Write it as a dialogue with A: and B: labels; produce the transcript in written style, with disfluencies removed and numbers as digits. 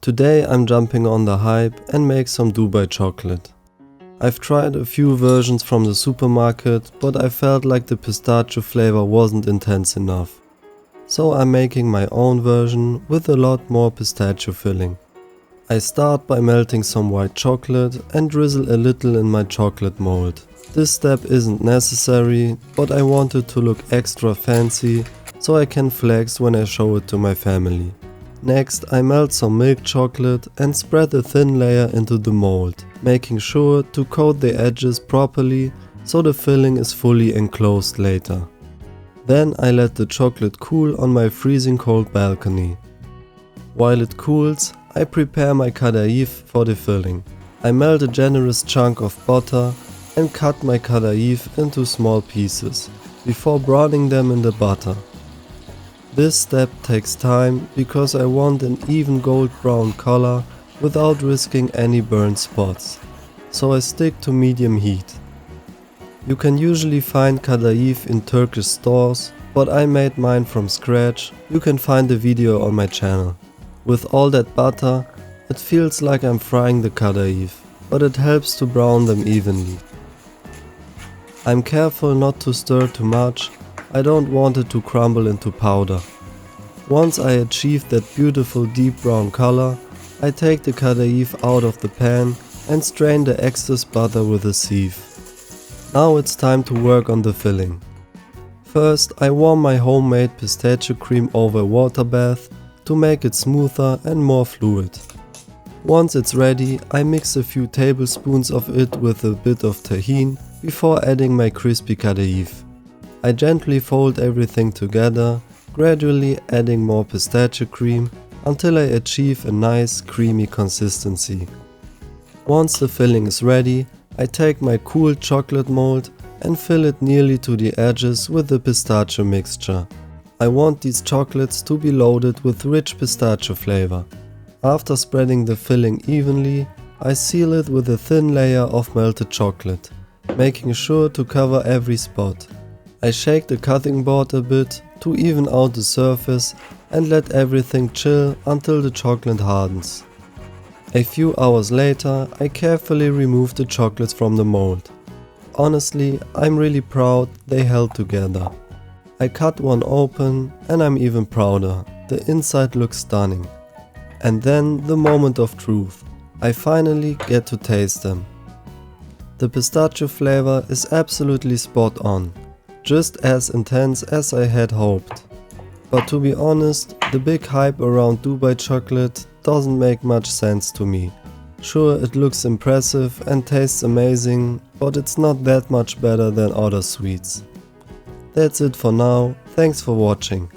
A: Today I'm jumping on the hype and make some Dubai chocolate. I've tried a few versions from the supermarket, but I felt like the pistachio flavor wasn't intense enough. So I'm making my own version with a lot more pistachio filling. I start by melting some white chocolate and drizzle a little in my chocolate mold. This step isn't necessary, but I want it to look extra fancy so I can flex when I show it to my family. Next, I melt some milk chocolate and spread a thin layer into the mold, making sure to coat the edges properly so the filling is fully enclosed later. Then I let the chocolate cool on my freezing cold balcony. While it cools, I prepare my kadayif for the filling. I melt a generous chunk of butter and cut my kadayif into small pieces before browning them in the butter. This step takes time because I want an even gold brown color without risking any burnt spots, so I stick to medium heat. You can usually find kadayif in Turkish stores, but I made mine from scratch. You can find the video on my channel. With all that butter, it feels like I'm frying the kadayif, but it helps to brown them evenly. I'm careful not to stir too much. I don't want it to crumble into powder. Once I achieve that beautiful deep brown color, I take the kadayif out of the pan and strain the excess butter with a sieve. Now it's time to work on the filling. First, I warm my homemade pistachio cream over a water bath to make it smoother and more fluid. Once it's ready, I mix a few tablespoons of it with a bit of tahini before adding my crispy kadayif. I gently fold everything together, gradually adding more pistachio cream until I achieve a nice creamy consistency. Once the filling is ready, I take my cooled chocolate mold and fill it nearly to the edges with the pistachio mixture. I want these chocolates to be loaded with rich pistachio flavor. After spreading the filling evenly, I seal it with a thin layer of melted chocolate, making sure to cover every spot. I shake the cutting board a bit to even out the surface and let everything chill until the chocolate hardens. A few hours later, I carefully remove the chocolates from the mold. Honestly, I'm really proud they held together. I cut one open and I'm even prouder. The inside looks stunning. And then the moment of truth. I finally get to taste them. The pistachio flavor is absolutely spot on, just as intense as I had hoped. But to be honest, the big hype around Dubai chocolate doesn't make much sense to me. Sure, it looks impressive and tastes amazing, but it's not that much better than other sweets. That's it for now, thanks for watching.